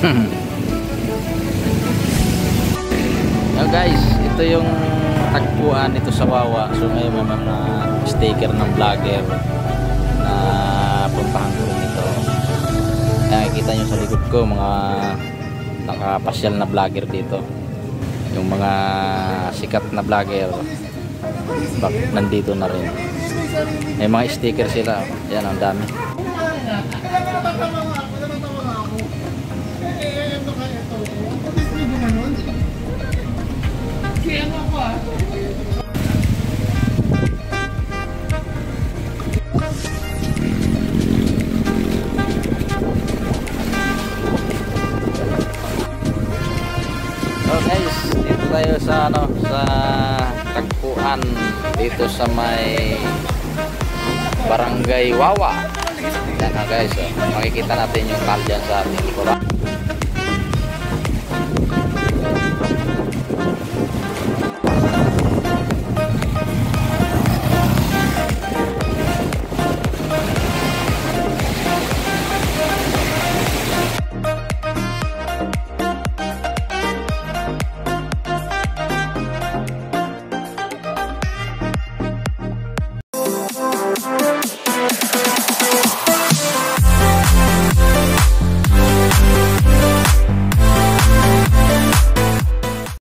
Now guys, ito yung tagpuan ito sa Wawa. So ngayon may mga sticker ng vlogger na puntahan ko rin ito. Nakikita nyo sa likod ko mga nakapasyal na vlogger dito. Yung mga sikat na vlogger nandito na rin. May mga sticker sila. Yan, ang dami. So guys, dito tayo sa sa tagpuan dito sa may Barangay Wawa. Yan na guys, makikita natin yung kalyan sa ating likuran.